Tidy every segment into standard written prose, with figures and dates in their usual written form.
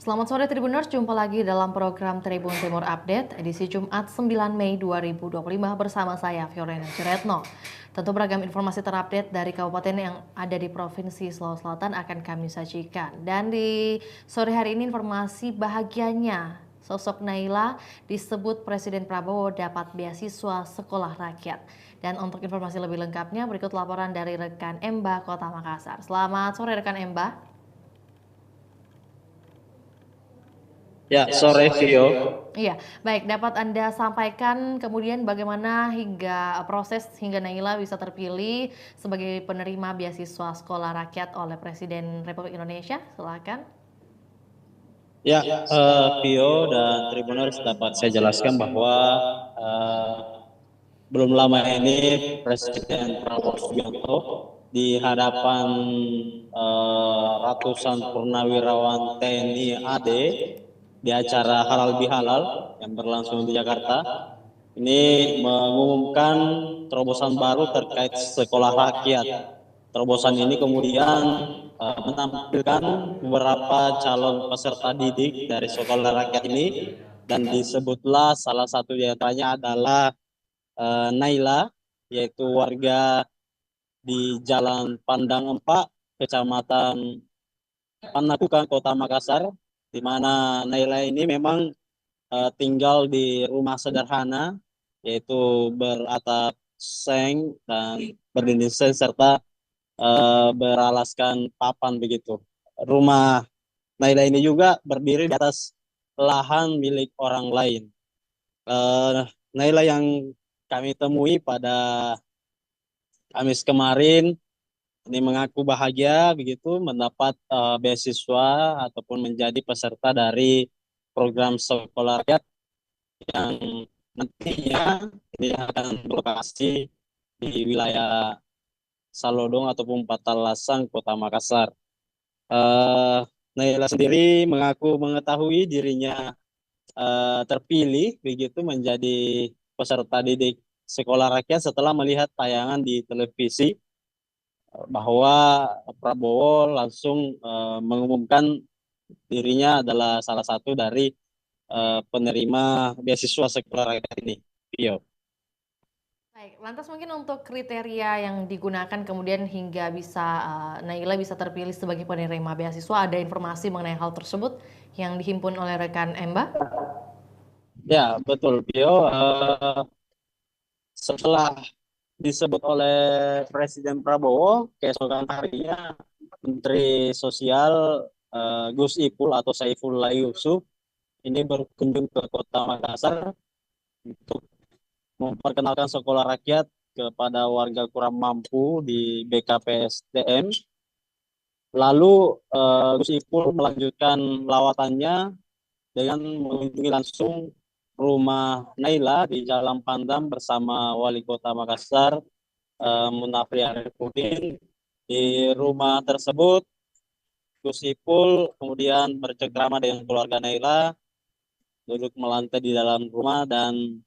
Selamat sore Tribuners, jumpa lagi dalam program Tribun Timur Update edisi Jumat 9 Mei 2025 bersama saya Fiorena Ciretno. Tentu beragam informasi terupdate dari kabupaten yang ada di Provinsi Sulawesi Selatan akan kami sajikan. Dan di sore hari ini informasi bahagianya sosok Naila disebut Presiden Prabowo dapat beasiswa sekolah rakyat. Dan untuk informasi lebih lengkapnya berikut laporan dari rekan Emba Kota Makassar. Selamat sore rekan Emba. Ya, sore Vio. Iya, baik. Dapat Anda sampaikan kemudian bagaimana hingga proses hingga Naila bisa terpilih sebagai penerima beasiswa sekolah rakyat oleh Presiden Republik Indonesia? Silakan. Ya, Vio dan Tribuners dapat saya jelaskan bahwa eh, belum lama ini Presiden Prabowo Subianto di hadapan ratusan purnawirawan TNI AD di acara Halal Bihalal yang berlangsung di Jakarta ini mengumumkan terobosan baru terkait sekolah rakyat. Terobosan ini kemudian menampilkan beberapa calon peserta didik dari sekolah rakyat ini dan disebutlah salah satu di antaranya adalah Naila, yaitu warga di Jalan Pandang Empak, Kecamatan Panakukan, Kota Makassar, di mana Naila ini memang tinggal di rumah sederhana, yaitu beratap seng dan berdinding seng serta beralaskan papan begitu. Rumah Naila ini juga berdiri di atas lahan milik orang lain. Naila yang kami temui pada Kamis kemarin ini mengaku bahagia begitu mendapat beasiswa ataupun menjadi peserta dari program sekolah rakyat yang nantinya ini akan berlokasi di wilayah Salodong ataupun Patalasang, Kota Makassar. Eh, Naila sendiri mengaku mengetahui dirinya terpilih begitu menjadi peserta didik sekolah rakyat setelah melihat tayangan di televisi bahwa Prabowo langsung mengumumkan dirinya adalah salah satu dari penerima beasiswa sekolah rakyat ini. Iya. Baik, lantas mungkin untuk kriteria yang digunakan kemudian hingga bisa Naila bisa terpilih sebagai penerima beasiswa, ada informasi mengenai hal tersebut yang dihimpun oleh rekan Emba? Ya, betul, Pio. Setelah disebut oleh Presiden Prabowo, keesokan harinya Menteri Sosial Gus Ipul atau Saifullah Yusuf ini berkunjung ke Kota Makassar untuk memperkenalkan sekolah rakyat kepada warga kurang mampu di BKPSDM. Lalu Gus Ipul melanjutkan lawatannya dengan mengunjungi langsung rumah Naila di Jalan Pandang bersama Wali Kota Makassar, Munafri Arifudin. Di rumah tersebut, Gus Ipul kemudian bercengkrama dengan keluarga Naila, duduk melantai di dalam rumah dan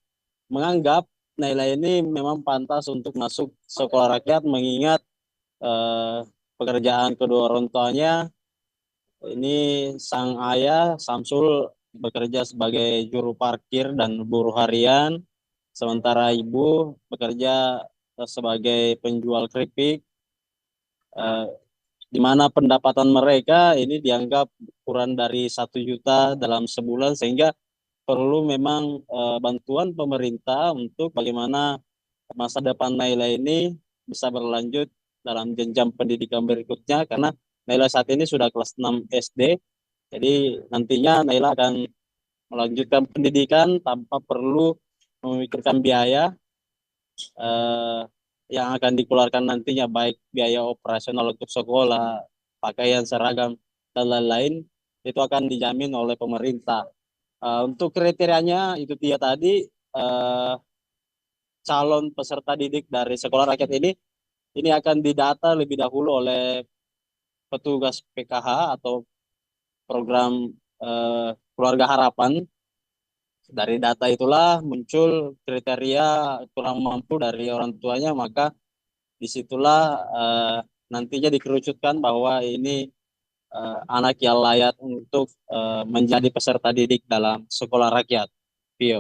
menganggap Naila ini memang pantas untuk masuk sekolah rakyat mengingat eh, pekerjaan kedua orang tuanya. Ini sang ayah Samsul bekerja sebagai juru parkir dan buruh harian, sementara ibu bekerja sebagai penjual keripik, eh, di mana pendapatan mereka ini dianggap kurang dari 1 juta dalam sebulan, sehingga perlu memang bantuan pemerintah untuk bagaimana masa depan Naila ini bisa berlanjut dalam jenjang pendidikan berikutnya, karena Naila saat ini sudah kelas 6 SD. Jadi nantinya Naila akan melanjutkan pendidikan tanpa perlu memikirkan biaya eh, yang akan dikeluarkan nantinya, baik biaya operasional untuk sekolah, pakaian, seragam, dan lain-lain, itu akan dijamin oleh pemerintah. Untuk kriterianya itu dia tadi, eh, calon peserta didik dari sekolah rakyat ini akan didata lebih dahulu oleh petugas PKH atau program keluarga harapan. Dari data itulah muncul kriteria kurang mampu dari orang tuanya, maka disitulah nantinya dikerucutkan bahwa ini anak yang layak untuk menjadi peserta didik dalam sekolah rakyat. Vio.